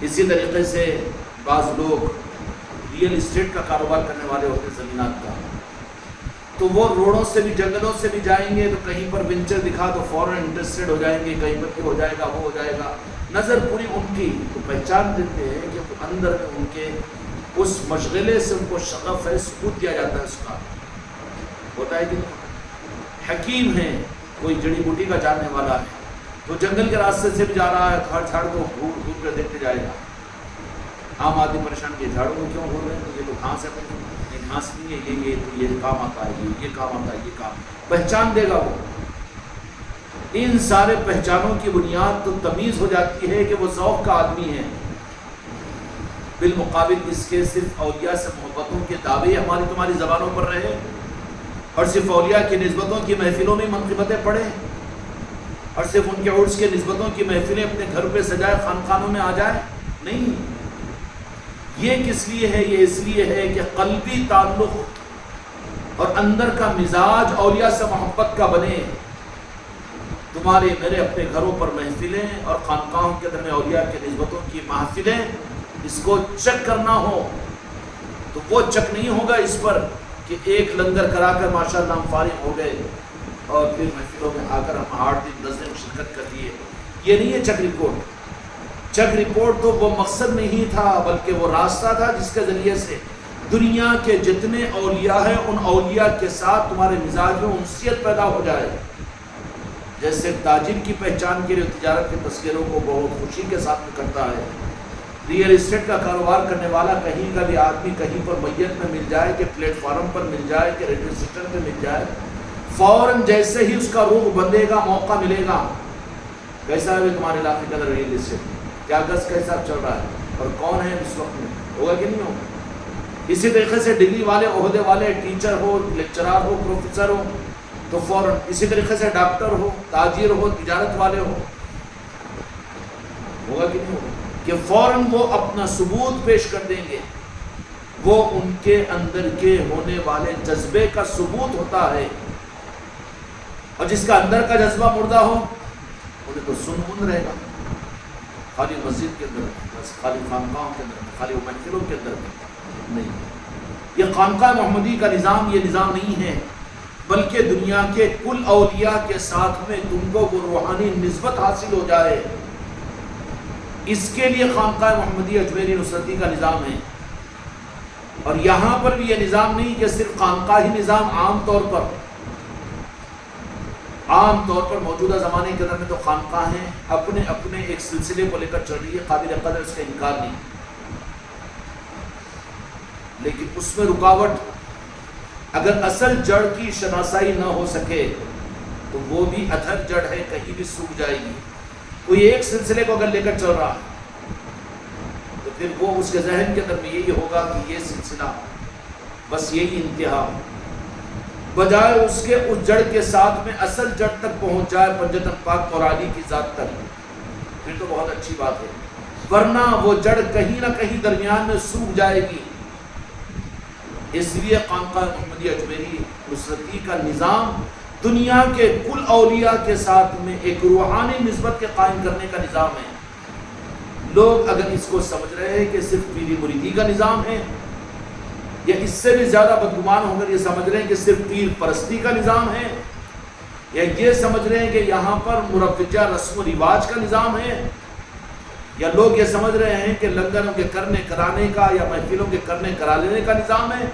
اسی طریقے سے بعض لوگ ریئل اسٹیٹ کا کاروبار کرنے والے ہوتے ہیں زمینات کا، تو وہ روڈوں سے بھی جنگلوں سے بھی جائیں گے تو کہیں پر وینچر دکھا تو فوراً انٹرسٹڈ ہو جائیں گے، کہیں پر یہ ہو جائے گا وہ ہو جائے گا، نظر پوری ان کی، تو پہچان دیتے ہیں کہ اندر میں ان کے اس مشغلے سے ان کو شغف ہے، ثبوت دیا جاتا ہے اس کا، ہوتا ہے کہ حکیم ہے، کوئی جڑی بوٹی کا جاننے والا ہے، تو جنگل کے راستے سے بھی جا رہا ہے تو ہر جھاڑ کو گھور گھور کر دیکھتے جائے گا۔ عام آدمی پریشان کہ جھاڑوں کو کیوں گھور رہے ہیں، تو یہ تو گھاس ہے، یہ گھاس نہیں ہے، یہ کام آتا ہے، یہ کام آتا ہے، یہ کام پہچان دے گا وہ۔ ان سارے پہچانوں کی بنیاد تو تمیز ہو جاتی ہے کہ وہ ذوق کا آدمی ہے، بالمقابل اس کے صرف اولیاء سے محبتوں کے دعوے ہماری تمہاری زبانوں پر رہے اور صرف اولیاء کی نسبتوں کی محفلوں میں منقبتیں پڑھے اور صرف ان کے عرس کے نسبتوں کی محفلیں اپنے گھر پہ سجائے خانقاہوں میں آ جائے، نہیں۔ یہ کس لیے ہے؟ یہ اس لیے ہے کہ قلبی تعلق اور اندر کا مزاج اولیاء سے محبت کا بنے۔ تمہارے میرے اپنے گھروں پر محفلیں اور خانقاہوں کے اندر میں اولیاء کے نسبتوں کی محفلیں، اس کو چیک کرنا ہو تو وہ چیک نہیں ہوگا اس پر کہ ایک لنگر کرا کر ماشاءاللہ ہم فارغ ہو گئے اور پھر محفلوں میں آ کر ہم 8 دن 10 دن شرکت کر لیے، یہ نہیں ہے چیک رپورٹ۔ چیک رپورٹ تو وہ مقصد نہیں تھا بلکہ وہ راستہ تھا جس کے ذریعے سے دنیا کے جتنے اولیاء ہیں ان اولیاء کے ساتھ تمہارے مزاج میں انسیت پیدا ہو جائے۔ جیسے تاجر کی پہچان کے لیے تجارت کے تذکروں کو بہت خوشی کے ساتھ میں کرتا ہے، ریئل اسٹیٹ کا کاروبار کرنے والا کہیں کا بھی آدمی کہیں پر میت میں مل جائے کہ پلیٹ فارم پر مل جائے کہ ریلوے اسٹیشن پہ مل جائے، فوراً جیسے ہی اس کا رخ بندھے گا موقع ملے گا، کیسا ہے تمہارے علاقے کا ریئل اسٹیٹ، کیا گز کا حساب چل رہا ہے اور کون ہے اس وقت میں، ہوگا کہ نہیں ہوگا۔ اسی طریقے سے ڈگری والے عہدے والے ٹیچر ہو، لیکچرار ہو، پروفیسر ہو تو فوراً، اسی طریقے سے ڈاکٹر ہو، تاجر ہو، تجارت والے ہو، ہوگا کہ نہیں ہوگا کہ فوراً وہ اپنا ثبوت پیش کر دیں گے۔ وہ ان کے اندر کے ہونے والے جذبے کا ثبوت ہوتا ہے، اور جس کا اندر کا جذبہ مردہ ہو انہیں تو سن رہے گا، خالی مسجد کے اندر بس، خالی خانقاہوں کے اندر، خالی محفلوں کے اندر نہیں۔ یہ خانقاہ محمدی کا نظام یہ نظام نہیں ہے، بلکہ دنیا کے کل اولیاء کے ساتھ میں تم کو وہ روحانی نسبت حاصل ہو جائے، اس کے لیے خانقاہ محمدی اجمیری نصرتی کا نظام ہے۔ اور یہاں پر بھی یہ نظام نہیں کہ صرف خانقاہی نظام، عام طور پر موجودہ زمانے کے اندر میں تو خانقاہیں اپنے اپنے ایک سلسلے کو لے کر چل رہی ہے، قادر قدر اس کا انکار نہیں، لیکن اس میں رکاوٹ، اگر اصل جڑ کی شناسائی نہ ہو سکے تو وہ بھی ادھر جڑ ہے، کہیں بھی سوکھ جائے گی۔ کوئی ایک سلسلے کو اگر لے کر چل رہا ہے تو پھر وہ اس کے ذہن کے اندر میں یہی ہوگا کہ یہ سلسلہ بس یہی انتہا، بجائے اس کے اس جڑ کے ساتھ میں اصل جڑ تک پہنچ جائے، پنجتن پاک اور علی کی ذات تک، پھر تو بہت اچھی بات ہے، ورنہ وہ جڑ کہیں نہ کہیں درمیان میں سوکھ جائے گی۔ اس لیے خانقاہ محمدی اجمیری نصرتی کا نظام دنیا کے کل اولیاء کے ساتھ میں ایک روحانی نسبت کے قائم کرنے کا نظام ہے۔ لوگ اگر اس کو سمجھ رہے ہیں کہ صرف پیری مریدی کا نظام ہے، یا اس سے بھی زیادہ بدگمان ہو کر یہ سمجھ رہے ہیں کہ صرف پیر پرستی کا نظام ہے، یا یہ سمجھ رہے ہیں کہ یہاں پر مروجہ رسم و رواج کا نظام ہے، یا لوگ یہ سمجھ رہے ہیں کہ لنگروں کے کرنے کرانے کا یا محفلوں کے کرنے کرا لینے کا نظام ہے،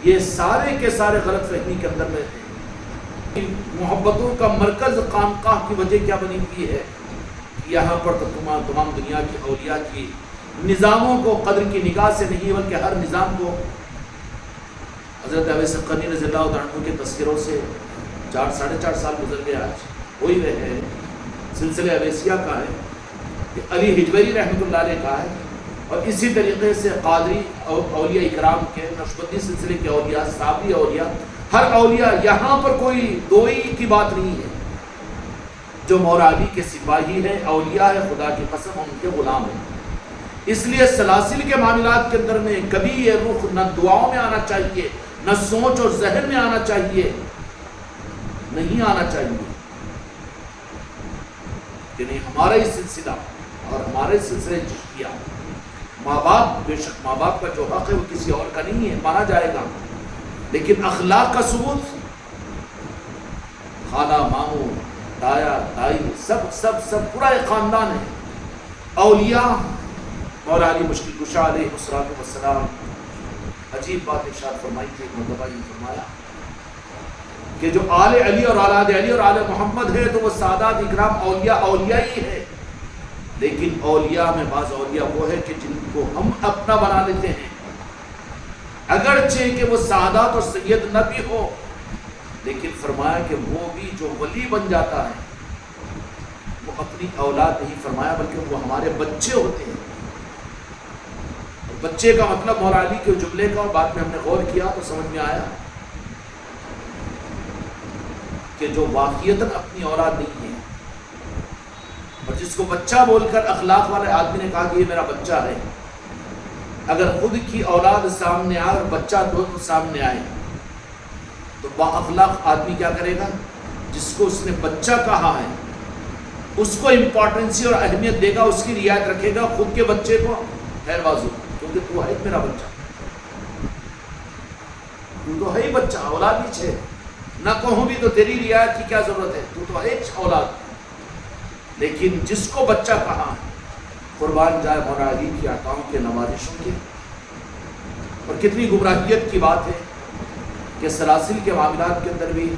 یہ سارے کے سارے غلط فہمی کے اندر میں ہیں۔ محبتوں کا مرکز خانقاہ کی وجہ کیا بنی ہوئی ہے؟ یہاں پر تو تمام دنیا کی اولیاء کی نظاموں کو قدر کی نگاہ سے نہیں بلکہ ہر نظام کو حضرت اویس قرنی رضی اللہ عنہ کے تذکروں سے 4-4.5 سال گزر گئے، آج وہی رہے، سلسلہ اویسیہ کا ہے، کہ علی حجویری رحمۃ اللہ علیہ کا ہے، اور اسی طریقے سے قادری اولیاء اکرام کے، نقشبندی سلسلے کے اولیاء، صابری اولیاء، ہر اولیاء، یہاں پر کوئی دوئی کی بات نہیں ہے۔ جو مولا علی کے سپاہی ہیں، اولیاء ہے، خدا کی قسم ان کے غلام ہیں۔ اس لیے سلاسل کے معاملات کے اندر میں کبھی یہ رخ نہ دعاؤں میں آنا چاہیے، نہ سوچ اور ذہن میں آنا چاہیے، نہیں آنا چاہیے کہ نہیں ہمارا ہی سلسلہ اور ہمارے سلسلے چشتیہ، ماں باپ، بے شک ماں باپ کا جو حق ہے وہ کسی اور کا نہیں ہے، مانا جائے گا، لیکن اخلاق کا ثبوت خالہ، ماموں، دایا، دائی، سب پورا ایک خاندان ہے۔ اولیاء، مولا علی مشکل کشا علیہ السلام عجیب بات ارشاد فرمائی تھی، ایک مرتبہ یہ فرمایا کہ جو آل علی اور اولاد علی اور آل محمد ہے تو وہ سادات اکرام اولیاء ہی ہے، لیکن اولیاء میں بعض اولیاء وہ ہے کہ جن کو ہم اپنا بنا لیتے ہیں، اگرچہ کہ وہ سادات اور سید نہ بھی ہو، لیکن فرمایا کہ وہ بھی جو ولی بن جاتا ہے وہ اپنی اولاد نہیں فرمایا بلکہ وہ ہمارے بچے ہوتے ہیں۔ بچے کا مطلب مولا علی کے جملے کا، اور بعد میں ہم نے غور کیا تو سمجھ میں آیا کہ جو واقعیتاً اپنی اولاد نہیں ہے، اور جس کو بچہ بول کر اخلاق والے آدمی نے کہا کہ یہ میرا بچہ ہے، اگر خود کی اولاد سامنے آئے اور بچہ دونوں سامنے آئے تو با اخلاق آدمی کیا کرے گا؟ جس کو اس نے بچہ کہا ہے اس کو امپورٹنسی اور اہمیت دے گا، اس کی رعایت رکھے گا، خود کے بچے کو خیر بازو، کیونکہ تو ہے میرا بچہ، تو ہے ہی بچہ، اولاد ہی چھے، نہ کہوں بھی تو تیری رعایت کی کیا ضرورت ہے، تو ہے اولاد۔ لیکن جس کو بچہ کہا قربان جائے مولا علی کی عطاؤں کے نوازشوں کے، اور کتنی گمراہیت کی بات ہے کہ سلاسل کے معاملات کے اندر بھی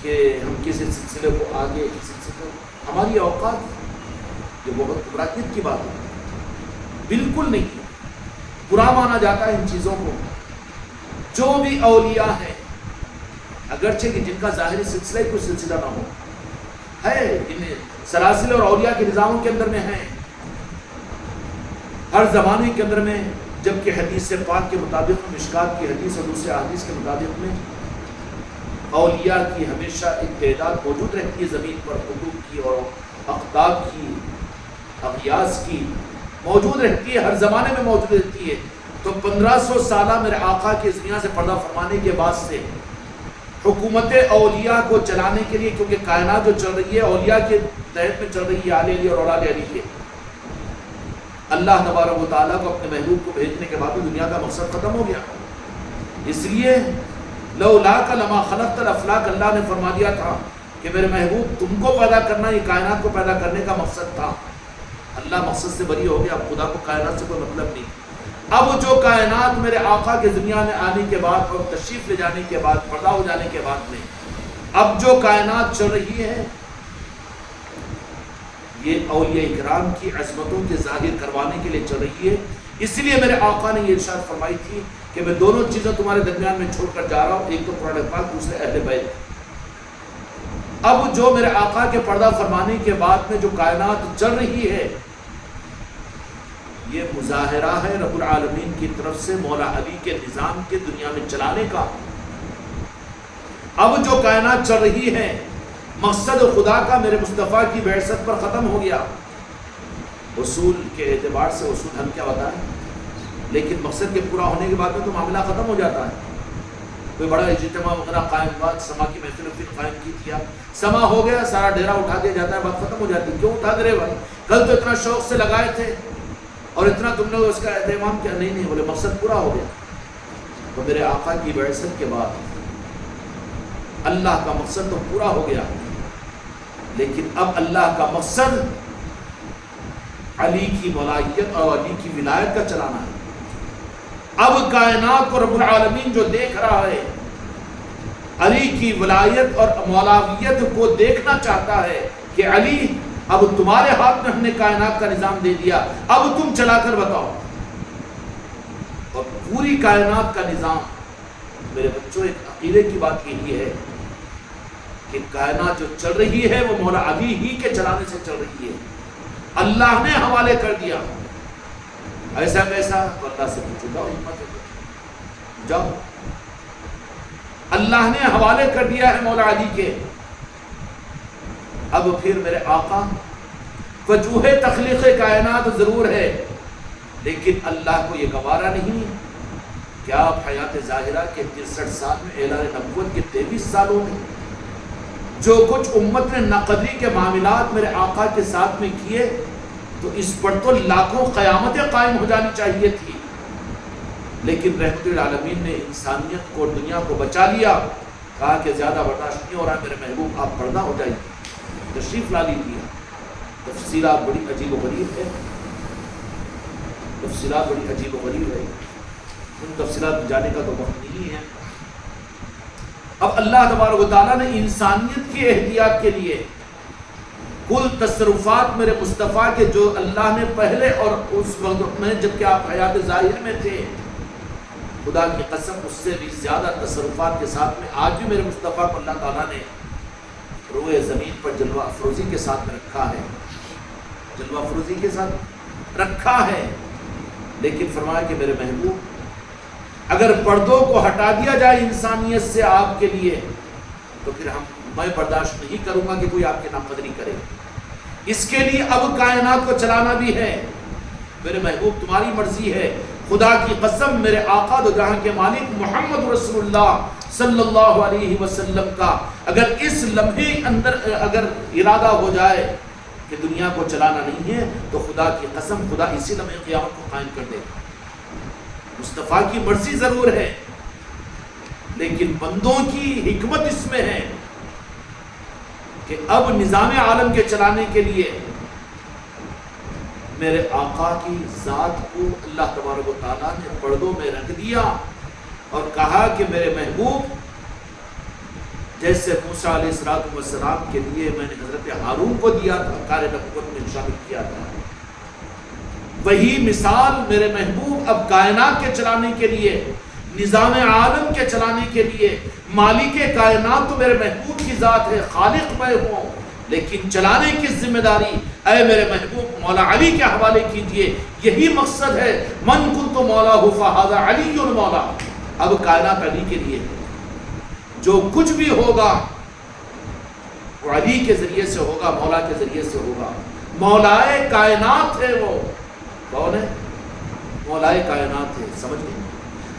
کہ ہم کسی سلسلے کو آگے، کسی سلسلے کو، ہماری اوقات یہ بہت گمراہیت کی بات ہے، بالکل نہیں ہے، برا مانا جاتا ہے ان چیزوں کو۔ جو بھی اولیاء ہیں، اگرچہ کہ جن کا ظاہری سلسلہ ہی کوئی سلسلہ نہ ہو، ہے جنہیں سلاسل اور اولیاء کے نظاموں کے اندر میں ہیں، ہر زمانے کے اندر میں، جبکہ حدیث پاک کے مطابق، مشکات کی حدیث اور دوسرے حدیث کے مطابق میں اولیاء کی ہمیشہ ایک تعداد موجود رہتی ہے زمین پر، قطب کی اور اقطاب کی، اغیاث کی موجود رہتی ہے، ہر زمانے میں موجود رہتی ہے۔ تو 1500 سالہ میرے آقا کی اس دنیا سے پردہ فرمانے کے بعد سے حکومت اولیاء کو چلانے کے لیے، کیونکہ کائنات جو چل رہی ہے اولیاء کے تحت میں چل رہی ہے، آل علی اور اولاد علی کے، اللہ تبارک و تعالیٰ کو اپنے محبوب کو بھیجنے کے بعد دنیا کا مقصد ختم ہو گیا۔ اس لیے لولاک لما خلقت الافلاک، اللہ نے فرما دیا تھا کہ میرے محبوب تم کو پیدا کرنا، یہ کائنات کو پیدا کرنے کا مقصد تھا۔ اللہ مقصد سے بری ہو گیا، اب خدا کو کائنات سے کوئی مطلب نہیں۔ اب جو کائنات میرے آقا کے دنیا میں آنے کے بعد اور تشریف لے جانے کے بعد، پردہ ہو جانے کے بعد میں، اب جو کائنات چل رہی ہے یہ اولیاء اکرام کی عظمتوں کے ظاہر کروانے کے لیے چل رہی ہے۔ اس لیے میرے آقا نے یہ ارشاد فرمائی تھی کہ میں دونوں چیزیں تمہارے درمیان میں چھوڑ کر جا رہا ہوں، ایک تو قرآن پاک، دوسرے اہل بیت۔ اب جو میرے آقا کے پردہ فرمانے کے بعد میں جو کائنات چل رہی ہے، یہ مظاہرہ ہے رب العالمین کی طرف سے مولا علی کے نظام کے دنیا میں چلانے کا۔ اب جو کائنات چل رہی ہے، مقصد خدا کا میرے مصطفیٰ کی بعثت پر ختم ہو گیا۔ اصول کے اعتبار سے اصول ہم کیا بتائیں، لیکن مقصد کے پورا ہونے کے بعد میں تو معاملہ ختم ہو جاتا ہے۔ کوئی بڑا اجتماع وغیرہ قائم ہوا، سما کی محفل قائم کی تھی، سما ہو گیا، سارا ڈیرا اٹھا دیا جاتا ہے، بات ختم ہو جاتی ہے۔ کیوں اٹھا دے رہے بھائی؟ کل تو اتنا شوق سے لگائے تھے اور اتنا تم نے اس کا اہتمام کیا؟ نہیں بولے مقصد پورا ہو گیا۔ تو میرے آقا کی بعثت کے بعد اللہ کا مقصد تو پورا ہو گیا، لیکن اب اللہ کا مقصد علی کی مولائیت اور علی کی ولایت کا چلانا ہے۔ اب کائنات کو رب العالمین جو دیکھ رہا ہے، علی کی ولایت اور مولاویت کو دیکھنا چاہتا ہے کہ علی اب تمہارے ہاتھ میں ہم نے کائنات کا نظام دے دیا، اب تم چلا کر بتاؤ۔ اور پوری کائنات کا نظام، میرے بچوں، ایک عقیدے کی بات یہی ہے کہ کائنات جو چل رہی ہے وہ مولا علی ہی کے چلانے سے چل رہی ہے۔ اللہ نے حوالے کر دیا، ایسا کیسا؟ تو اللہ سے پوچھو، جاؤ ہمت ہے، جاؤ۔ اللہ نے حوالے کر دیا ہے مولا علی کے۔ اب پھر میرے آقا وجوہ تخلیق کائنات ضرور ہے، لیکن اللہ کو یہ گوارا نہیں کہ آپ حیات ظاہرہ کے 63 سال میں، اعلان نبوت کے 23 سالوں میں جو کچھ امت نے ناقدری کے معاملات میرے آقا کے ساتھ میں کیے تو اس پر تو لاکھوں قیامتیں قائم ہو جانی چاہیے تھی، لیکن رحمت العالمین نے انسانیت کو، دنیا کو بچا لیا، کہا کہ زیادہ برداشت نہیں ہو رہا میرے محبوب، آپ پردہ ہو جائیے، تشریف لا لیجیے۔ تفصیلات بڑی عجیب و غریب ہے، تفصیلات بڑی عجیب و غریب ہے، ان تفصیلات میں جانے کا تو وقت نہیں ہے۔ اب اللہ تبارک و تعالیٰ نے انسانیت کی احتیاط کے لیے کل تصرفات میرے مصطفیٰ کے جو اللہ نے پہلے اور اس وقت میں جبکہ آپ حیات ظاہر میں تھے، خدا کی قسم اس سے بھی زیادہ تصرفات کے ساتھ میں آج بھی میرے مصطفیٰ کو اللہ تعالیٰ نے روئے زمین پر جلوہ افروزی کے ساتھ میں رکھا ہے، جلوہ افروزی کے ساتھ رکھا ہے، لیکن فرمایا کہ میرے محبوب اگر پردوں کو ہٹا دیا جائے انسانیت سے آپ کے لیے تو پھر میں برداشت نہیں کروں گا کہ کوئی آپ کی ناقدری کرے۔ اس کے لیے اب کائنات کو چلانا بھی ہے، میرے محبوب تمہاری مرضی ہے۔ خدا کی قسم میرے آقا دو جہاں کے مالک محمد رسول اللہ صلی اللہ علیہ وسلم کا اگر اس لمحے اندر اگر ارادہ ہو جائے کہ دنیا کو چلانا نہیں ہے تو خدا کی قسم خدا اسی لمحے قیامت کو قائم کر دے گا۔ مصطفیٰ کی مرضی ضرور ہے، لیکن بندوں کی حکمت اس میں ہے کہ اب نظام عالم کے چلانے کے لیے میرے آقا کی ذات کو اللہ تبارک و تعالیٰ نے پردوں میں رکھ دیا اور کہا کہ میرے محبوب جیسے موسیٰ علیہ السلام کے لیے میں نے حضرت ہارون کو دیا تھا، کار نبوت میں شامل کیا تھا، وہی مثال میرے محبوب اب کائنات کے چلانے کے لیے، نظام عالم کے چلانے کے لیے، مالک کائنات تو میرے محبوب کی ذات ہے، خالق میں ہوں، لیکن چلانے کی ذمہ داری اے میرے محبوب مولا علی کے حوالے کیجئے۔ یہی مقصد ہے، من کنت مولا فہذا علی مولا، اب کائنات علی کے لیے، جو کچھ بھی ہوگا وہ علی کے ذریعے سے ہوگا، مولا کے ذریعے سے ہوگا۔ مولائے کائنات ہے، وہ کون ہے؟ مولائے کائنات ہے، سمجھ گئے؟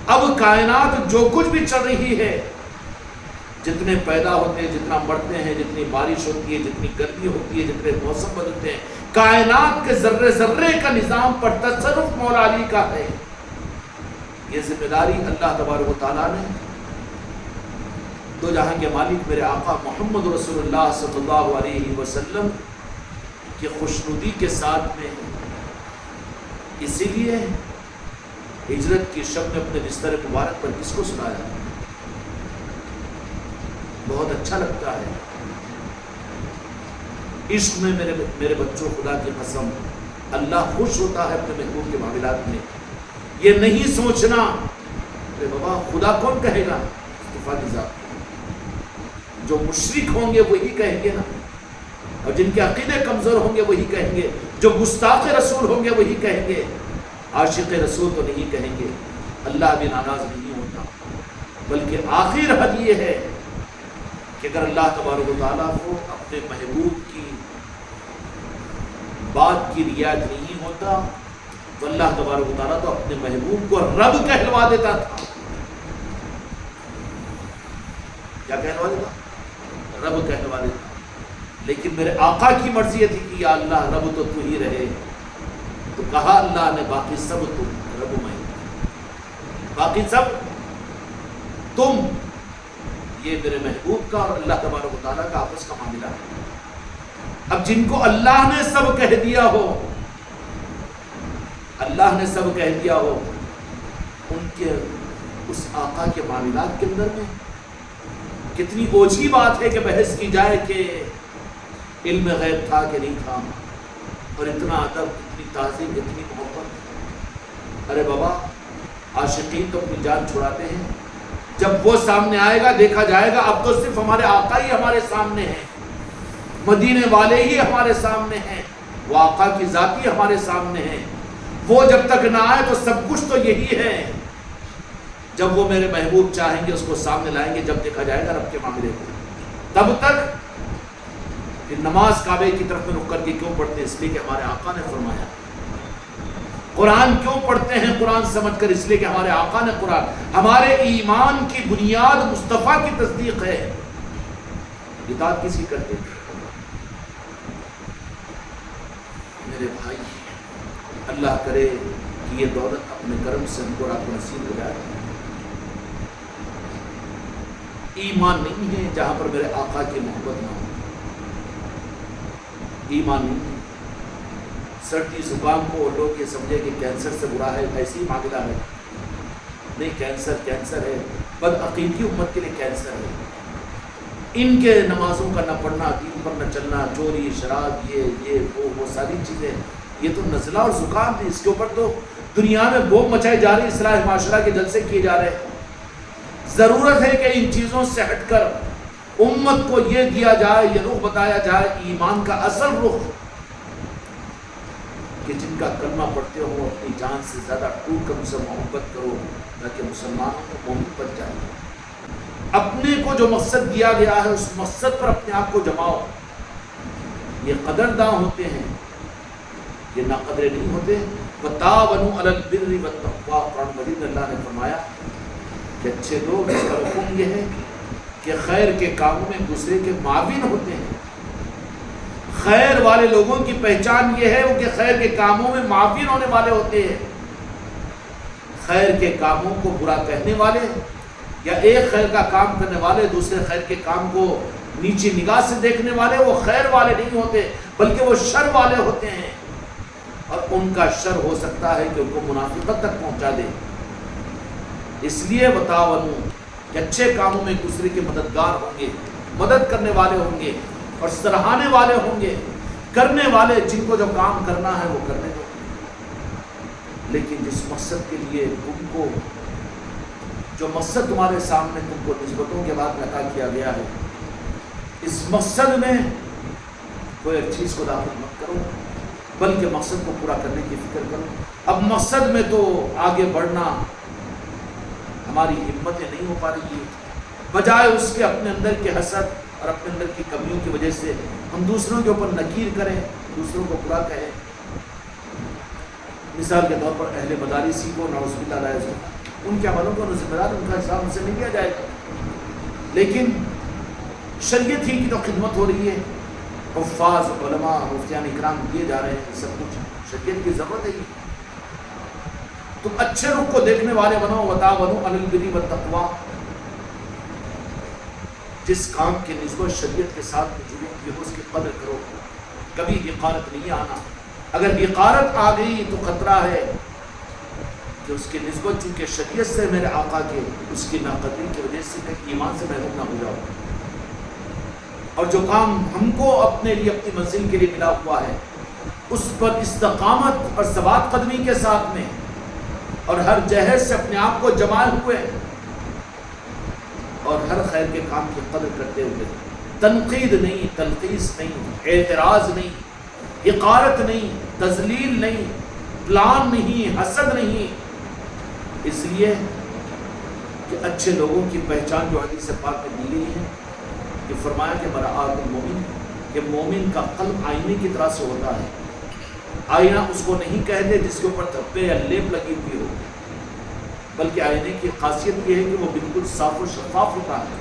اب کائنات جو کچھ بھی چل رہی ہے، جتنے پیدا ہوتے ہیں، جتنا مرتے ہیں، جتنی بارش ہوتی ہے، جتنی گرمی ہوتی ہے، جتنے موسم بدلتے ہیں، کائنات کے ذرے ذرے کا نظام پر تصرف مولا علی کا ہے۔ یہ ذمہ داری اللہ تبارک و تعالیٰ نے دو جہاں کے مالک میرے آقا محمد رسول اللہ صلی اللہ علیہ وسلم کی خوشنودی کے ساتھ میں، اسی لیے ہجرت کی شب میں اپنے بستر مبارک پر کس کو سنایا؟ بہت اچھا لگتا ہے عشق میں میرے بچوں، خدا کی قسم اللہ خوش ہوتا ہے اپنے محبوب کے معاملات میں۔ یہ نہیں سوچنا کہ بابا خدا کون کہے گا، مصطفیٰ کی ذات، جو مشرک ہوں گے وہی کہیں گے نا، اور جن کے عقیدے کمزور ہوں گے وہی کہیں گے، جو گستاخ رسول ہوں گے وہی کہیں گے، عاشق رسول تو نہیں کہیں گے۔ اللہ بھی ناراض نہیں ہوتا، بلکہ آخر حد یہ ہے کہ اگر اللہ تبارک و تعالیٰ کو اپنے محبوب کی بات کی رعایت نہیں ہوتا تو اللہ تبارک و تعالیٰ تو اپنے محبوب کو رب کہلوا دیتا تھا۔ کیا کہلوا دیتا؟ رب کہلوا دیتا۔ لیکن میرے آقا کی مرضی تھی کہ یا اللہ رب تو تو ہی رہے، تو کہا اللہ نے باقی سب تم، رب میں، باقی سب تم۔ یہ میرے محبوب کا اور اللہ تبارک و تعالیٰ کا آپس کا معاملہ ہے۔ اب جن کو اللہ نے سب کہہ دیا ہو، اللہ نے سب کہہ دیا ہو، ان کے اس آقا کے معاملات کے اندر میں کتنی اوچھی بات ہے کہ بحث کی جائے کہ علم غیب تھا کہ نہیں تھا، اور اتنا ادب، اتنی تعظیم، اتنی محبت۔ ارے بابا عاشقین تو اپنی جان چھڑاتے ہیں، جب وہ سامنے آئے گا دیکھا جائے گا اب تو صرف ہمارے آقا ہی ہمارے سامنے ہیں، مدینے والے ہی ہمارے سامنے ہیں، وہ آقا کی ذات ہی ہمارے سامنے ہیں۔ وہ جب تک نہ آئے تو سب کچھ تو یہی ہے۔ جب وہ میرے محبوب چاہیں گے اس کو سامنے لائیں گے، جب دیکھا جائے گا رب کے معاملے کو، تب تک کہ نماز کعبے کی طرف میں رک کر کے کیوں پڑھتے ہیں؟ اس لیے کہ ہمارے آقا نے فرمایا۔ قرآن کیوں پڑھتے ہیں؟ قرآن سمجھ کر، اس لیے کہ ہمارے آقا نے قرآن، ہمارے ایمان کی بنیاد مصطفیٰ کی تصدیق ہے۔ اطاعت کسی کرتے تھے؟ میرے بھائی، اللہ کرے کہ یہ دولت اپنے کرم سے ہم کو رات کو نصیب ہو جائے۔ ایمان نہیں ہے جہاں پر میرے آقا کی محبت نہ ہو، ایمان نہیں ہے۔ سردی زکام کو لوگ یہ سمجھے کہ کینسر سے برا ہے، ایسی ہی معاملہ ہے، نہیں، کینسر ہے، بدعقیدگی امت کے لیے کینسر ہے۔ ان کے نمازوں کا نہ پڑھنا، دین پر نہ چلنا، چوری، شراب، یہ وہ ساری چیزیں، یہ تو نزلہ اور زکام تھی، اس کے اوپر تو دنیا میں بوم مچائی جا رہی، اصلاح معاشرہ کے جلسے کیے جا رہے ہیں۔ ضرورت ہے کہ ان چیزوں سے ہٹ کر امت کو یہ دیا جائے، یہ رخ بتایا جائے، ایمان کا اصل رخ، کہ جن کا کلمہ پڑھتے ہو اپنی جان سے زیادہ ٹوٹ کر ان سے محبت کرو تاکہ مسلمانوں کو مومن بن جائے۔ اپنے کو جو مقصد دیا گیا ہے اس مقصد پر اپنے آپ کو جماؤ۔ یہ قدرداں ہوتے ہیں، یہ ناقدرے نہیں ہوتے۔ وَتَعَاوَنُوا عَلَى الْبِرِّ وَالتَّقْوَىٰ، قرآن مجید میں اللہ نے فرمایا کہ اچھے لوگ، اس کا حکم یہ ہے کہ خیر کے کاموں میں ایک دوسرے کے معاون ہوتے ہیں۔ خیر والے لوگوں کی پہچان یہ ہے کہ خیر کے کاموں میں معاون ہونے والے ہوتے ہیں۔ خیر کے کاموں کو برا کہنے والے یا ایک خیر کا کام کرنے والے دوسرے خیر کے کام کو نیچی نگاہ سے دیکھنے والے، وہ خیر والے نہیں ہوتے بلکہ وہ شر والے ہوتے ہیں، اور ان کا شر ہو سکتا ہے کہ ان کو منافقت تک پہنچا دے۔ اس لیے وتعاونوا کہ اچھے کاموں میں ایک دوسرے کے مددگار ہوں گے، مدد کرنے والے ہوں گے اور سراہانے والے ہوں گے، کرنے والے، جن کو جو کام کرنا ہے وہ کرنے دو۔ لیکن جس مقصد کے لیے تم کو، جو مقصد تمہارے سامنے تم کو نسبتوں کے بعد عطا کیا گیا ہے، اس مقصد میں کوئی ایک چیز کو داخل مت کرو بلکہ مقصد کو پورا کرنے کی فکر کرو۔ اب مقصد میں تو آگے بڑھنا ہماری ہمتیں نہیں ہو پا رہی ہے، بجائے اس کے اپنے اندر کے حسد اور اپنے اندر کی کمیوں کی وجہ سے ہم دوسروں کے اوپر نکیر کریں، دوسروں کو برا کہیں۔ مثال کے طور پر اہل مدارسی کو نعوذ باللہ علیہ، ان کے عملوں کو ذمہ دار، ان کا حساب ان سے نہیں لیا جائے گا، لیکن شریعت ہی کی تو خدمت ہو رہی ہے، حفاظ، علماء، مفتیان اکرام دیے جا رہے ہیں، سب کچھ شریعت کی ضرورت ہے۔ تم اچھے رخ کو دیکھنے والے بنو، وتعاونوا علی البر والتقویٰ، جس کام کی نسبت شریعت کے ساتھ جڑی ہوئی ہو اس کی قدر کرو، کبھی حقارت نہیں آنا۔ اگر حقارت آ گئی تو خطرہ ہے کہ اس کی نسبت چونکہ شریعت سے میرے آقا کے، اس کی ناقدری کی وجہ سے کہ ایمان سے محروم نہ ہو جاؤ، اور جو کام ہم کو اپنے لیے، اپنی منزل کے لیے ملا ہوا ہے، اس پر استقامت اور ثبات قدمی کے ساتھ میں اور ہر جہد سے اپنے آپ کو جمائے ہوئے اور ہر خیر کے کام کی قدر کرتے ہوئے، تنقید نہیں، تلخیص نہیں، اعتراض نہیں، حقارت نہیں، تذلیل نہیں، پلان نہیں، حسد نہیں، اس لیے کہ اچھے لوگوں کی پہچان جو حدیث پاک میں دی گئی ہے کہ فرمایا کہ مرآۃ المومن، کہ مومن کا قلب آئینے کی طرح سے ہوتا ہے۔ آئینہ اس کو نہیں کہتے جس کے اوپر دھبے یا لیپ لگی ہوئی ہو، بلکہ آئینے کی خاصیت یہ ہے کہ وہ بالکل صاف و شفاف ہوتا ہے۔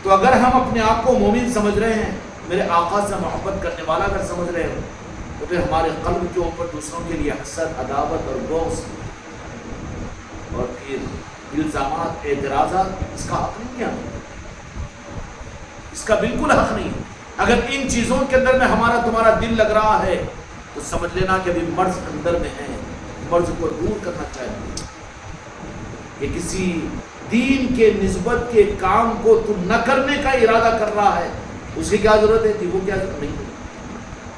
تو اگر ہم اپنے آپ کو مومن سمجھ رہے ہیں، میرے آقا سے محبت کرنے والا اگر سمجھ رہے ہو، تو پھر ہمارے قلب کے اوپر دوسروں کے لیے حسد، عداوت اور بغض اور پھر الزامات، اعتراضات، اس کا حق نہیں ہے، اس کا بالکل حق نہیں۔ اگر ان چیزوں کے اندر میں ہمارا تمہارا دل لگ رہا ہے تو سمجھ لینا کہ ابھی مرض اندر میں ہے، مرض کو دور کرنا چاہیے۔ کہ کسی دین کے نسبت کے کام کو تو نہ کرنے کا ارادہ کر رہا ہے، اس کی کیا ضرورت ہے؟ وہ کیا ضرورت نہیں ہے،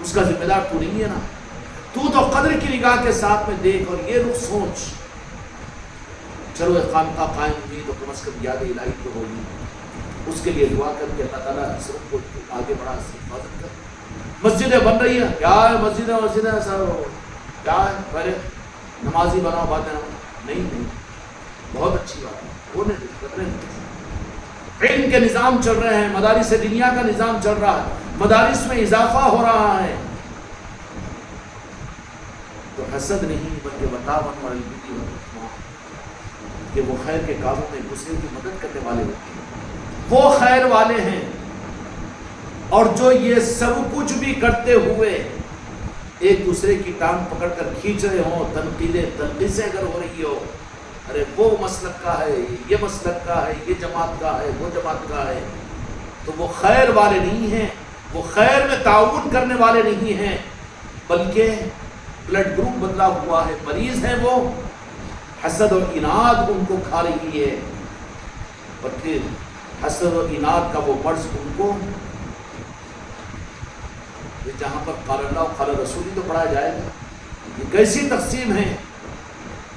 اس کا ذمہ دار تو نہیں ہے نا۔ تو قدر کی نگاہ کے ساتھ میں دیکھ اور یہ رخ سوچ، چلو ایک خانقاہ قائم ہوئی تو کم از کم یاد الہی تو ہوگی، اس کے لیے دعا کر کے اللہ تعالیٰ اس رخ کو آگے بڑھا، اس کی حفاظت کر۔ مسجدیں بن رہی ہیں، کیا ہے مسجدیں سر، کیا ہے پہلے نمازی بناؤ بعد میں نہیں، بہت اچھی بات ہے، وہ نہیں، علم کے نظام چل رہے ہیں، مدارس دنیا کا نظام چل رہا ہے، مدارس میں اضافہ ہو رہا ہے، تو حسد نہیں بلکہ وتعاونوا علی البر والتقویٰ، کہ وہ خیر کے کاموں میں ایک دوسرے کی مدد کرنے والے ہوتے ہیں، وہ خیر والے ہیں اور جو یہ سب کچھ بھی کرتے ہوئے ایک دوسرے کی ٹانگ پکڑ کر کھینچ رہے ہوں، تنقیدیں اگر ہو رہی ہو، ارے وہ مسلک کا ہے، یہ مسلک کا ہے، یہ جماعت کا ہے، وہ جماعت کا ہے، تو وہ خیر والے نہیں ہیں، وہ خیر میں تعاون کرنے والے نہیں ہیں، بلکہ بلڈ گروپ بدلا ہوا ہے، مریض ہیں وہ، حسد اور اناد ان کو کھا رہی ہے، اور پھر حسد اور اناد کا وہ مرض ان کو، جہاں پر قال اللہ و قال رسول ہی تو پڑھا جائے گا۔ یہ کیسی تقسیم ہے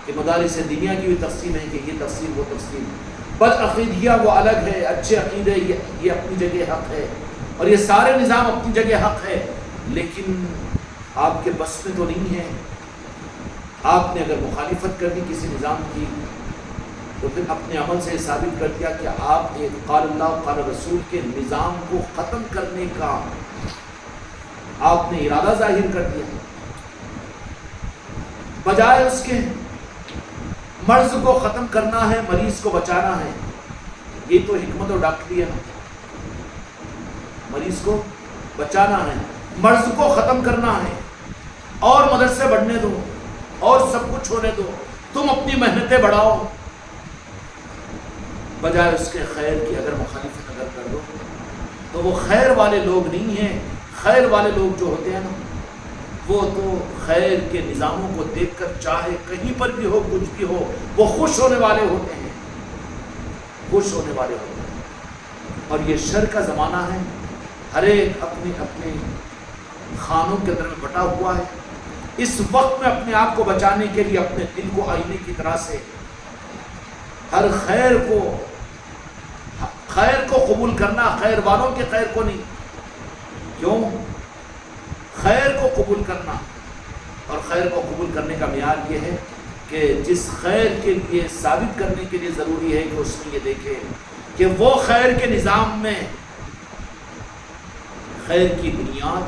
کہ مدارس دنیا کی بھی تقسیم ہے کہ یہ تقسیم وہ تقسیم، بد عقیدیہ وہ الگ ہے، اچھے عقیدے یہ اپنی جگہ حق ہے، اور یہ سارے نظام اپنی جگہ حق ہے، لیکن آپ کے بس میں تو نہیں ہے۔ آپ نے اگر مخالفت کر دی کسی نظام کی تو پھر اپنے عمل سے ثابت کر دیا کہ آپ ایک قال اللہ قال رسول کے نظام کو ختم کرنے کا آپ نے ارادہ ظاہر کر دیا، بجائے اس کے مرض کو ختم کرنا ہے، مریض کو بچانا ہے۔ یہ تو حکمت اور ڈاکٹری ہے نا، مریض کو بچانا ہے، مرض کو ختم کرنا ہے، اور مدرسے بڑھنے دو اور سب کچھ ہونے دو، تم اپنی محنتیں بڑھاؤ، بجائے اس کے خیر کی اگر مخالفت اگر کر دو تو وہ خیر والے لوگ نہیں ہیں۔ خیر والے لوگ جو ہوتے ہیں نا، وہ تو خیر کے نظاموں کو دیکھ کر چاہے کہیں پر بھی ہو کچھ بھی ہو وہ خوش ہونے والے ہوتے ہیں، خوش ہونے والے ہوتے ہیں۔ اور یہ شر کا زمانہ ہے، ہر ایک اپنے اپنے خانوں کے اندر میں بٹا ہوا ہے۔ اس وقت میں اپنے آپ کو بچانے کے لیے اپنے دل کو آئینے کی طرح سے ہر خیر کو قبول کرنا، خیر والوں کے خیر کو نہیں۔ کیوں؟ خیر کو قبول کرنا، اور خیر کو قبول کرنے کا معیار یہ ہے کہ جس خیر کے لیے ثابت کرنے کے لیے ضروری ہے کہ اس میں یہ دیکھے کہ وہ خیر کے نظام میں خیر کی بنیاد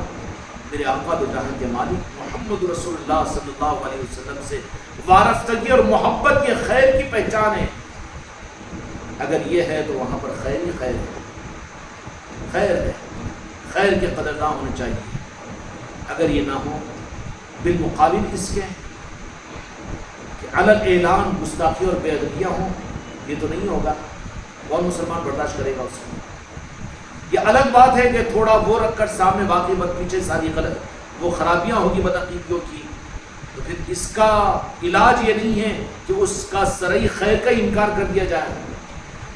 میرے آقا دو جہاں کے مالک محمد رسول اللہ صلی اللہ علیہ وسلم سے وارفتگی اور محبت یہ خیر کی پہچان ہے۔ اگر یہ ہے تو وہاں پر خیر ہی خیر ہے، خیر ہے، خیر کے قدردان ہونے چاہیے۔ اگر یہ نہ ہو، بالمقابل اس کے کہ علل اعلان گستاخی اور بے ادبیاں ہوں، یہ تو نہیں ہوگا، کون مسلمان برداشت کرے گا اس کو؟ یہ الگ بات ہے کہ تھوڑا وہ رکھ کر سامنے باقی بد پیچھے ساری غلط وہ خرابیاں ہوگی بدعقیدیوں کی، تو پھر اس کا علاج یہ نہیں ہے کہ اس کا سرئی خیر کا ہی انکار کر دیا جائے،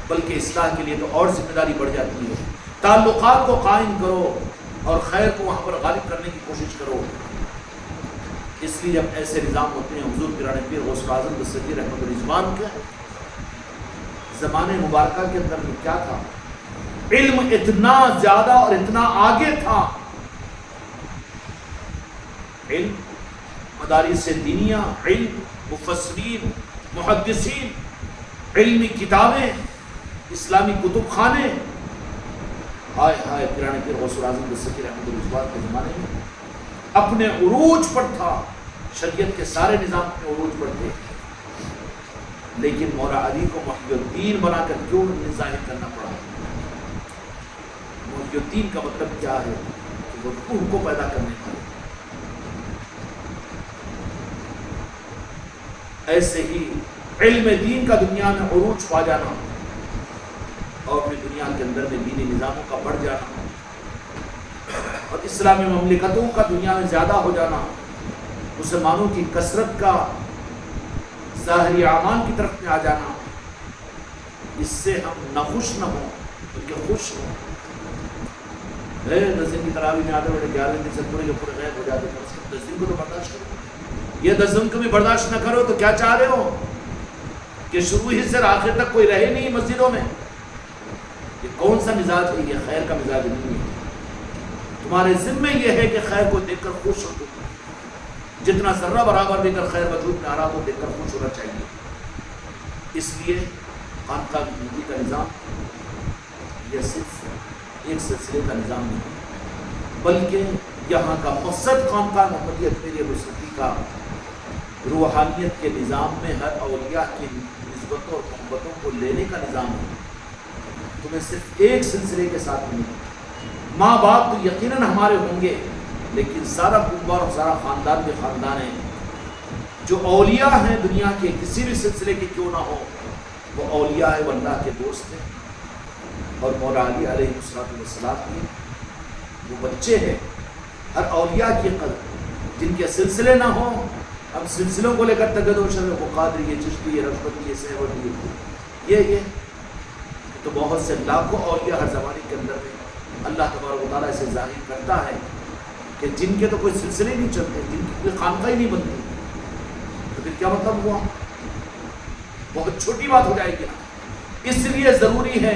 بلکہ اصلاح کے لیے تو اور ذمہ داری بڑھ جاتی ہے۔ تعلقات کو قائم کرو اور خیر کو وہاں پر غالب کرنے کی کوشش کرو۔ اس لیے جب ایسے نظام ہوتے ہیں، حضور پیران پیر غوث اعظم دستگیر احمد رضوان کے زمانے مبارکہ کے اندر میں کیا تھا؟ علم اتنا زیادہ اور اتنا آگے تھا، علم مدارس دینیا، علم مفسرین، محدثین، علمی کتابیں، اسلامی کتب خانے، ہائے ہائے پیران پیر غوث اعظم دستگیر احمد رضوان کے زمانے میں اپنے عروج پر تھا، شریعت کے سارے نظام اپنے عروج پر تھے، لیکن مولا علی کو محی الدین بنا کر کیوں ظاہر کرنا پڑا؟ محی الدین کا مطلب کیا ہے؟ کہ وہ روح کو پیدا کرنے والے۔ ایسے ہی علم دین کا دنیا میں عروج پا جانا اور پھر دنیا کے اندر میں دینی نظاموں کا بڑھ جانا اور اسلامی مملکتوں کا دنیا میں زیادہ ہو جانا، مسلمانوں کی کثرت کا ظاہری اعمال کی طرف میں آ جانا، اس سے ہم نہ خوش نہ ہوں بلکہ خوش ہوں۔ 10 دن کی تراویح میں آتے بیٹھے 11 دن سے پورے کے پورے غائب ہو جاتے ہیں، 10 دن کو تو برداشت کرو، یہ 10 دن کو بھی برداشت نہ کرو تو کیا چاہ رہے ہو کہ شروع ہی سے آخر تک کوئی رہے نہیں مسجدوں میں؟ یہ کون سا مزاج ہے؟ یہ خیر کا مزاج نہیں ہے۔ تمہارے ذمہ یہ ہے کہ خیر کو دیکھ کر خوش ہو، جتنا ذرہ برابر بھی کر خیر وجود میں آ رہا تو دیکھ کر خوش ہونا چاہیے۔ اس لیے خانقاہ زندگی کا نظام یہ صرف ایک سلسلے کا نظام نہیں، بلکہ یہاں کا مقصد خانقاہ محمدیہ اجمیریہ یونیورسٹی کا روحانیت کے نظام میں ہر اولیاء کی نسبتوں اور محبتوں کو لینے کا نظام ہے۔ تمہیں صرف ایک سلسلے کے ساتھ نہیں، ماں باپ تو یقیناً ہمارے ہوں گے، لیکن سارا کنبہ اور سارا خاندان بھی خاندان ہے۔ جو اولیاء ہیں دنیا کے کسی بھی سلسلے کے کیوں نہ ہو، وہ اولیاء ہے، وہ اللہ کے دوست ہیں۔ اور مولا علی علیہ السلام کی وہ بچے ہیں۔ ہر اولیاء کی قدر جن کے سلسلے نہ ہوں، ہم سلسلوں کو لے کر تگد و شر، وہ قادری، یہ چشتی، یہ رشوتی، یہ سہوتی، یہ تو بہت سے لاکھوں اولیاء ہر زمانے کے اندر میں اللہ تبارک و تعالیٰ اسے ظاہر کرتا ہے کہ جن کے تو کوئی سلسلے نہیں چلتے، جن کی کوئی خانقاہ ہی نہیں بنتی، تو پھر کیا مطلب ہوا؟ بہت چھوٹی بات ہو جائے گی۔ اس لیے ضروری ہے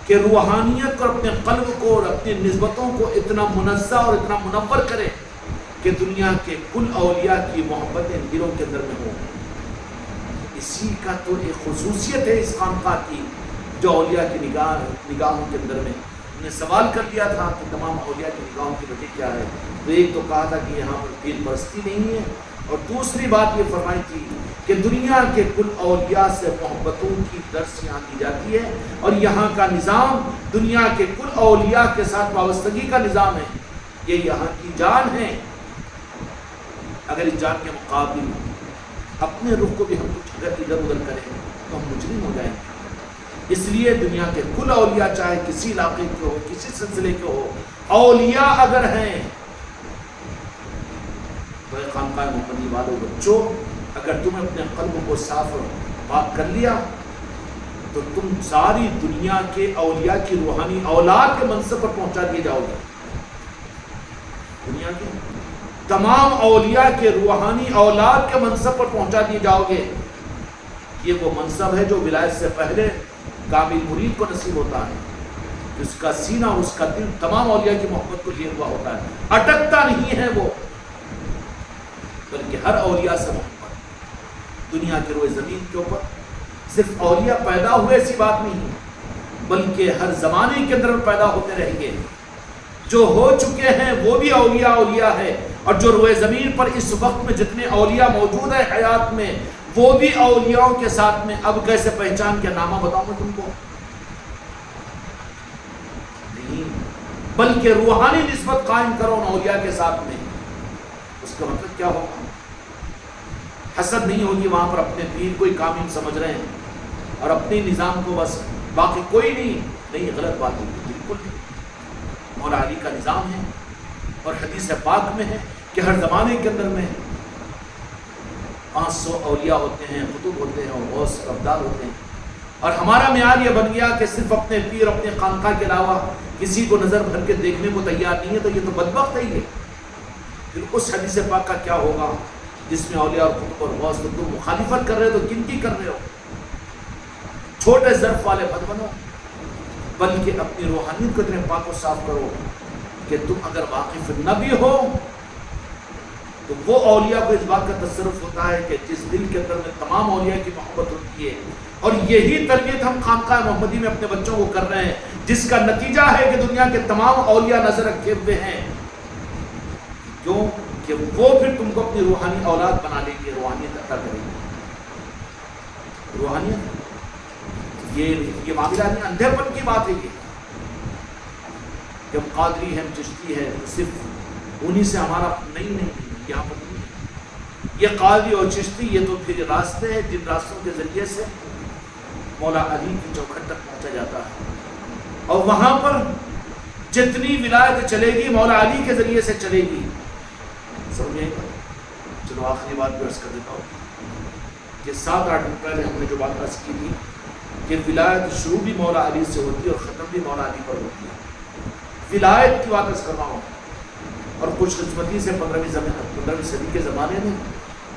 کہ روحانیت اور اپنے قلب کو اور اپنی نسبتوں کو اتنا منزہ اور اتنا منور کرے کہ دنیا کے کل اولیاء کی محبتیں دلوں کے اندر میں ہوں۔ اسی کا تو ایک خصوصیت ہے اس خانقاہ کی، جو اولیاء کی نگاہوں کے اندر میں نے سوال کر لیا تھا کہ تمام اولیاء کی نگاہوں کی وجہ کیا ہے، تو ایک تو کہا تھا کہ یہاں پر پیر پرستی نہیں ہے، اور دوسری بات یہ فرمائی تھی کہ دنیا کے کل اولیاء سے محبتوں کی درس یہاں کی جاتی ہے، اور یہاں کا نظام دنیا کے کل اولیاء کے ساتھ وابستگی کا نظام ہے، یہ یہاں کی جان ہے۔ اگر اس جان کے مقابل اپنے رخ کو بھی ہم کچھ اگر ادھر ادھر کریں تو ہم مجرم ہو جائیں گے۔ اس لیے دنیا کے کل اولیاء چاہے کسی علاقے کے ہو، کسی سلسلے کے ہو، اولیاء اگر ہیں تو خانقاہ محمدی والوں بچوں، اگر تم اپنے قلب کو صاف اور پاک کر لیا تو تم ساری دنیا کے اولیاء کی روحانی اولاد کے منصب پر پہنچا دیے جاؤ گے۔ دنیا کے تمام اولیاء کے روحانی اولاد کے منصب پر پہنچا دیے جاؤ گے۔ یہ وہ منصب ہے جو ولایت سے پہلے کامل مرید کو نصیب ہوتا ہے، جس کا سینہ اور اس کا دل تمام اولیاء کی محبت کو لیے ہوا ہوتا ہے، اٹکتا نہیں ہے وہ، بلکہ ہر اولیاء سے محبت۔ دنیا کے روئے زمین کے اوپر صرف اولیاء پیدا ہوئے ایسی بات نہیں، بلکہ ہر زمانے کے اندر پیدا ہوتے رہیں گے۔ جو ہو چکے ہیں وہ بھی اولیاء ہے، اور جو روئے زمین پر اس وقت میں جتنے اولیاء موجود ہیں حیات میں، وہ بھی اولیاء کے ساتھ میں۔ اب کیسے پہچان کیا نامہ بتاؤں میں تم کو؟ نہیں، بلکہ روحانی نسبت قائم کرو ان اولیاء کے ساتھ میں۔ اس کا مطلب کیا ہوگا؟ حسد نہیں ہوگی وہاں پر اپنے پیر کوئی کامل سمجھ رہے ہیں اور اپنے نظام کو بس، باقی کوئی نہیں، غلط بات ہوگی، بالکل نہیں۔ مولا علی کا نظام ہے، اور حدیث پاک میں ہے کہ ہر زمانے کے اندر میں 500 اولیاء ہوتے ہیں، قطب ہوتے ہیں، اور غوث ابدال ہوتے ہیں، اور ہمارا معیار یہ بن گیا کہ صرف اپنے پیر اپنے خانقاہ کے علاوہ کسی کو نظر بھر کے دیکھنے کو تیار نہیں ہے، تو یہ تو بدبخت ہے ہی ہے۔ پھر اس حدیث پاک کا کیا ہوگا جس میں اولیاء اور قطب اور غوث تو تم مخالفت کر رہے ہو، تو کن کی کر رہے ہو؟ چھوٹے ظرف والے مت بنو، بلکہ اپنی روحانیت کو اتنے پاک و صاف کرو کہ تم اگر واقف نہ بھی ہو تو وہ اولیاء کو اس بات کا تصرف ہوتا ہے کہ جس دل کے اندر میں تمام اولیاء کی محبت ہوتی ہے۔ اور یہی تربیت ہم خانقاہ محمدی میں اپنے بچوں کو کر رہے ہیں، جس کا نتیجہ ہے کہ دنیا کے تمام اولیاء نظر رکھے ہوئے ہیں، کیوں کہ وہ پھر تم کو اپنی روحانی اولاد بنا لیں گے، روحانیت عطا کریں گے۔ روحانیت یہ معاملہ نہیں، اندھے پن کی بات ہے یہ کہ ہم قادری ہیں، ہم چشتی ہے، صرف انہی سے ہمارا نہیں، یہاں پر نہیں۔ یہ قادری اور چشتی یہ تو پھر راستے ہیں جن راستوں کے ذریعے سے مولا علی کی چوکھٹ تک پہنچا جاتا ہے، اور وہاں پر جتنی ولایت چلے گی مولا علی کے ذریعے سے چلے گی۔ سمجھیں گا؟ چلو آخری بات بھی عرض کر دیتا ہوں کہ 7-8 دن پہلے ہم نے جو بات عرض کی تھی کہ ولایت شروع بھی مولا علی سے ہوتی ہے اور ختم بھی مولا علی پر ہوتی ہے۔ ولایت کی بات عرض کر رہا ہوں، اور خوش قسمتی سے 15ویں صدی کے زمانے میں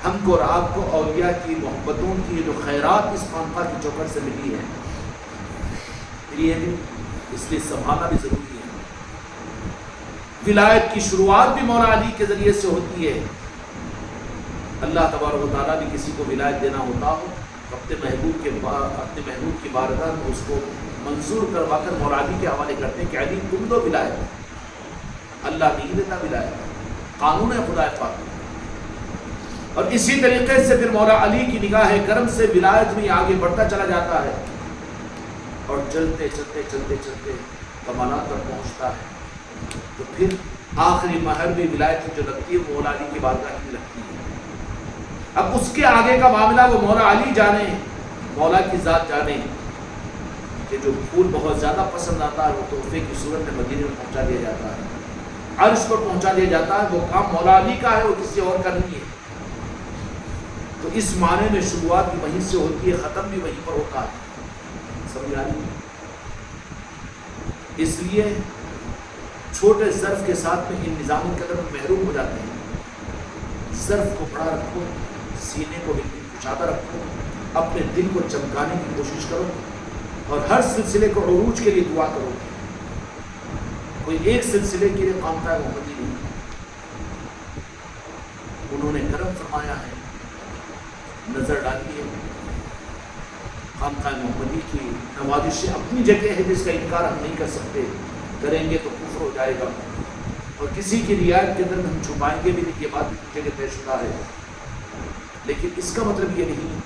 ہم کو اور آپ کو اولیاء کی محبتوں کی جو خیرات اس خانقاہ کی چوکھٹ سے ملی ہے، یہ بھی اس لیے سنبھالنا بھی ضروری ہے۔ ولایت کی شروعات بھی مولا علی کے ذریعے سے ہوتی ہے۔ اللہ تبارک و تعالیٰ بھی کسی کو ولایت دینا ہوتا ہو اپنے محبوب کی بارگاہ میں اس کو منظور کروا کر مولا علی کے حوالے کرتے ہیں کہ علی تم دو ولایت، اللہ نہیں دیتا ولایت، قانون ہے خدا پاک۔ اور اسی طریقے سے پھر مولا علی کی نگاہ کرم سے ولایت میں آگے بڑھتا چلا جاتا ہے، اور چلتے چلتے چلتے چلتے کمالات پر پہنچتا ہے۔ تو پھر آخری مہر بھی ولایت جو لگتی ہے وہ مولا علی کی بارگاہ میں لگتی ہے۔ اب اس کے آگے کا معاملہ وہ مولا علی جانے، مولا کی ذات جانے کہ جو پھول بہت زیادہ پسند آتا ہے وہ تحفے کی صورت میں مدینے میں پہنچا دیا جاتا ہے، عرش پر پہنچا دیا جاتا ہے۔ وہ کام مولا علی کا ہے، وہ کسی اور کا نہیں ہے۔ تو اس معنی میں شروعات بھی وہیں سے ہوتی ہے، ختم بھی وہیں پر ہوتا ہے۔ سمجھ آئی؟ اس لیے چھوٹے ظرف کے ساتھ میں ان نظام کے اندر محروم ہو جاتے ہیں۔ ظرف کو بڑا رکھو، سینے کو بالکل کشادہ رکھو، اپنے دل کو چمکانے کی کوشش کرو اور ہر سلسلے کو عروج کے لیے دعا کرو۔ کوئی ایک سلسلے کے لیے خانقاہ محمدی نہیں، انہوں نے کرم فرمایا ہے، نظر ڈالی ہے۔ خانقاہ محمدی کی نوازشیں اپنی جگہ ہے جس کا انکار ہم نہیں کر سکتے، کریں گے تو کفر ہو جائے گا، اور کسی کی رعایت کے اندر ہم چھپائیں گے بھی نہیں، یہ بات بھی جگہ طے شدہ ہے۔ لیکن اس کا مطلب یہ نہیں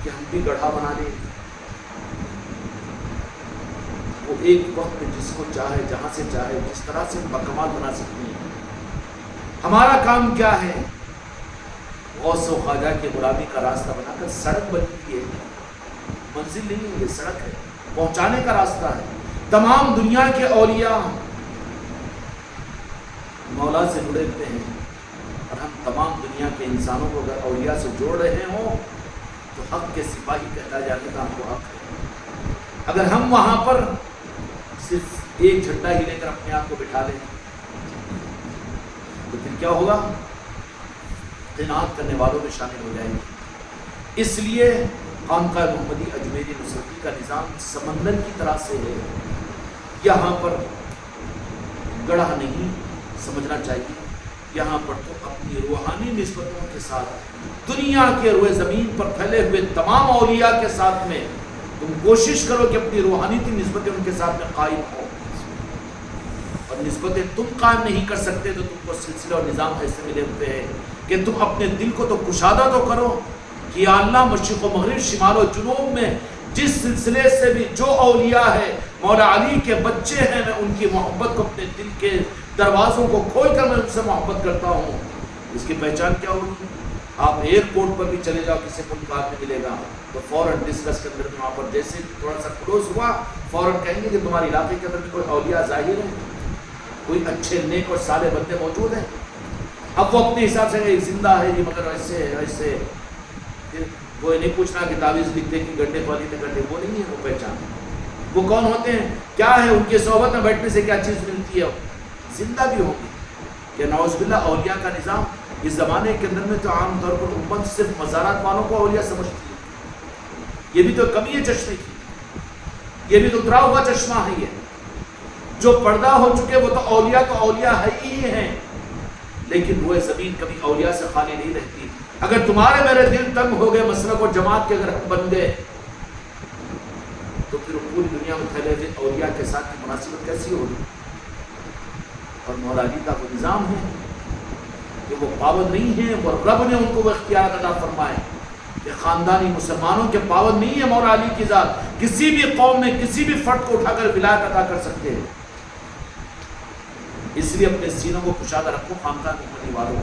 کہ ہم بھی گڑھا بنا لیں۔ وہ ایک وقت جس کو چاہے، جہاں سے چاہے، جس طرح سے بکمال بنا سکتے ہیں۔ ہمارا کام کیا ہے؟ غوث و خواجہ کے غلامی کا راستہ بنا کر سڑک بنتی ہے، منزل نہیں ہے، یہ سڑک ہے، پہنچانے کا راستہ ہے۔ تمام دنیا کے اولیاء مولا سے جڑے ہوئے ہیں، اور ہم تمام دنیا کے انسانوں کو اگر اولیاء سے جوڑ رہے ہوں تو حق کے سپاہی کہتا جانے کا ہم کو حق ہے۔ اگر ہم وہاں پر صرف ایک جھنڈا ہی لے کر اپنے آپ کو بٹھا لیں تو پھر کیا ہوگا؟ قناعت کرنے والوں میں شامل ہو جائیں گے۔ اس لیے خانقاہ محمدی اجمیری نصرتی کا نظام سمندر کی طرح سے ہے، یہاں پر گڑھا نہیں سمجھنا چاہیے۔ یہاں پر تو اپنی روحانی نسبتوں کے ساتھ دنیا کے روئے زمین پر پھیلے ہوئے تمام اولیاء کے ساتھ میں تم کوشش کرو کہ اپنی روحانی نسبتیں ان کے ساتھ میں قائم ہو، اور نسبتیں تم قائم نہیں کر سکتے تو تم کو سلسلہ اور نظام ایسے ملے ہوتے ہیں کہ تم اپنے دل کو تو کشادہ تو کرو کہ یا اللہ مشرق و مغرب، شمال و جنوب میں جس سلسلے سے بھی جو اولیاء ہے، مولا علی کے بچے ہیں، میں ان کی محبت کو اپنے دل کے دروازوں کو کھول کر میں ان سے محبت کرتا ہوں۔ اس کی پہچان کیا ہوگی؟ آپ ایئرپورٹ پر بھی چلے جاؤ، کسی ملک آدمی ملے گا تو فوراً ڈسکس کے اندر وہاں پر جیسے تھوڑا سا کلوز ہوا، فوراً کہیں گے کہ تمہارے علاقے کے اندر بھی کوئی اولیاء ظاہر ہیں، کوئی اچھے نیک اور صالح بندے موجود ہیں۔ اب وہ اپنے حساب سے زندہ ہے جی، مگر ایسے ایسے، وہ نہیں پوچھنا کہ تعویذ لکھتے کہ گڈھے پالی میں گڈھے، وہ نہیں ہے وہ پہچان۔ وہ کون ہوتے ہیں، کیا ہے، ان کی صحبت میں بیٹھنے سے کیا چیز ملتی ہے، زندہ بھی ہوگی کہ نعوذ باللہ اولیاء کا نظام اس زمانے کے اندر میں تو عام طور پر امت صرف مزارات والوں کو اولیاء سمجھتی ہے۔ یہ بھی تو کمی ہے چشمے کی، یہ بھی تو اترا ہوا چشمہ ہے۔ یہ جو پردہ ہو چکے وہ تو اولیاء ہے ہی ہیں، لیکن وہ زمین کبھی اولیاء سے خالی نہیں رہتی۔ اگر تمہارے میرے دل تنگ ہو گئے مسلک اور جماعت کے اگر ہم بن گئے تو پھر پوری دنیا میں پھیلے ہوئے اولیاء کے ساتھ کی مناسبت کیسی ہوگی؟ اور مولا علی کا وہ نظام ہے کہ وہ پابند نہیں ہے، وہ رب نے ان کو وہ اختیار عطا فرمائے کہ خاندانی مسلمانوں کے پابند نہیں ہے مولا علی کی ذات، کسی بھی قوم میں کسی بھی فرد کو اٹھا کر ولایت عطا کر سکتے ہیں۔ اس لیے اپنے سینوں کو کشادہ رکھو خانقاہ محمدی والوں،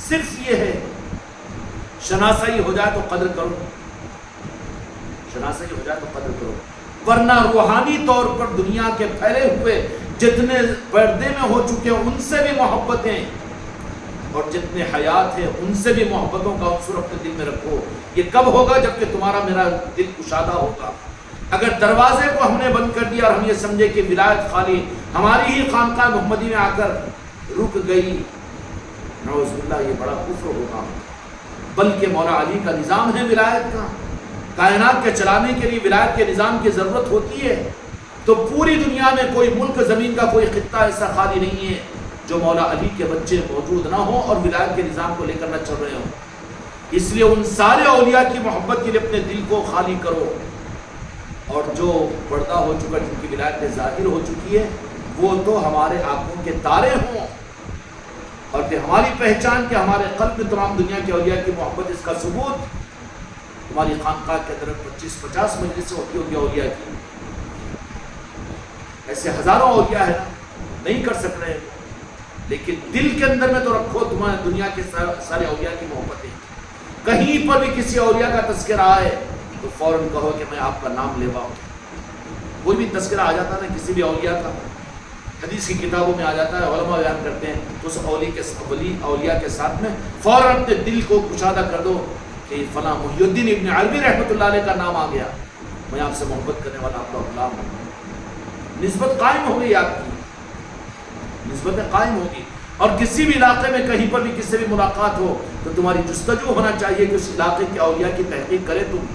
صرف یہ ہے شناسائی ہو جائے تو قدر کرو، شناسائی ہو جائے تو قدر کرو، ورنہ روحانی طور پر دنیا کے پھیلے ہوئے جتنے پردے میں ہو چکے ہیں ان سے بھی محبتیں، اور جتنے حیات ہیں ان سے بھی محبتوں کا عنصر اپنے دل میں رکھو۔ یہ کب ہوگا؟ جبکہ تمہارا میرا دل کشادہ ہوگا۔ اگر دروازے کو ہم نے بند کر دیا اور ہم یہ سمجھے کہ ولایت خالی ہماری ہی خانقاہ محمدی میں آ کر رک گئی، نعوذ باللہ یہ بڑا کفر ہوگا۔ بلکہ مولا علی کا نظام ہے ولایت کا، کائنات کے چلانے کے لیے ولایت کے نظام کی ضرورت ہوتی ہے، تو پوری دنیا میں کوئی ملک زمین کا کوئی خطہ ایسا خالی نہیں ہے جو مولا علی کے بچے موجود نہ ہوں اور ولایت کے نظام کو لے کر نہ چل رہے ہوں۔ اس لیے ان سارے اولیاء کی محبت کے لیے اپنے دل کو خالی کرو، اور جو پردہ ہو چکا، جن کی ولایت ظاہر ہو چکی ہے، وہ تو ہمارے آنکھوں کے تارے ہوں، اور پھر ہماری پہچان کہ ہمارے قلب میں تمام دنیا کے اولیاء کی محبت، اس کا ثبوت ہماری خانقاہ کے اندر 25-50 مجلس ہوتی ہوگی اولیاء کی، ایسے ہزاروں اولیاء ہیں نا، نہیں کر سک رہے، لیکن دل کے اندر میں تو رکھو تمہارے دنیا کے سارے اولیاء کی محبتیں. کہیں پر بھی کسی اولیاء کا تذکرہ آئے تو فوراً کہو کہ میں آپ کا نام لیوا ہوں. کوئی بھی تذکرہ آ جاتا ہے نا کسی بھی اولیاء کا، حدیث کی کتابوں میں آ جاتا ہے، علماء بیان کرتے ہیں، تو اس اولیاء کے ساتھ میں فوراً اپنے دل کو کشادہ کر دو کہ فلاں محی الدین ابن عربی رحمۃ اللہ علیہ کا نام آ گیا، میں آپ سے محبت کرنے والا آپ کا غلام ہوں. نسبت قائم ہو گئی، آپ کی نسبتیں قائم ہوگی. اور کسی بھی علاقے میں کہیں پر بھی کسی سے بھی ملاقات ہو تو تمہاری جستجو ہونا چاہیے کہ اس علاقے کے اولیاء کی تحقیق کرے تم.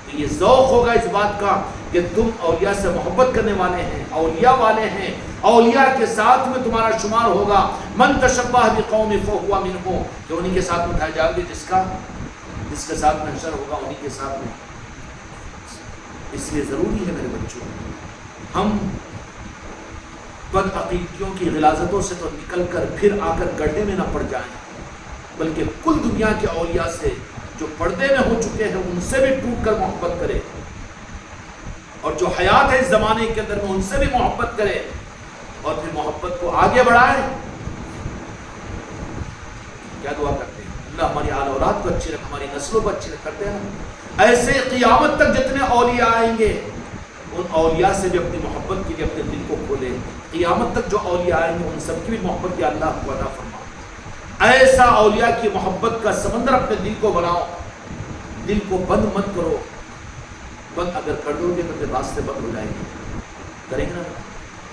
تو یہ ذوق ہوگا اس بات کا کہ تم اولیاء سے محبت کرنے والے ہیں، اولیاء والے ہیں، اولیاء کے ساتھ میں تمہارا شمار ہوگا. من تشبہ بقوم فہو منہم، کہ انہی کے ساتھ میں اٹھائے جاؤ گے، جس کے ساتھ میں حشر ہوگا انہی کے ساتھ میں. اس لیے ضروری ہے میرے بچوں، ہم بد عقیدیوں کی غلاظتوں سے تو نکل کر پھر آ کر گڈھے میں نہ پڑ جائیں، بلکہ کل دنیا کے اولیاء سے جو پردے میں ہو چکے ہیں ان سے بھی ٹوٹ کر محبت کرے، اور جو حیات ہے اس زمانے کے اندر میں ان سے بھی محبت کرے، اور پھر محبت کو آگے بڑھائے. کیا دعا کرتے ہیں؟ اللہ ہماری آل اولاد کو اچھی رکھ، ہماری نسلوں کو اچھی رکھ. کرتے ہیں ایسے قیامت تک جتنے اولیاء آئیں گے ان اولیاء سے بھی اپنی محبت کے لیے اپنے دل کو کھولے. قیامت تک جو اولیاء آئیں گے ان سب کی بھی محبت یا اللہ کو عطا فرما. ایسا اولیاء کی محبت کا سمندر اپنے دل کو بناؤ، دل کو بند مت کرو. بند اگر کر دو گے تو پھر راستے بند ہو جائیں گے. کریں گے نا؟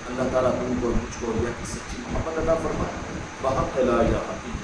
اللہ تعالیٰ تم کو مجھ کو اولیاء کی سچی محبت عطا فرمائے. بحق لا الہ الا اللہ.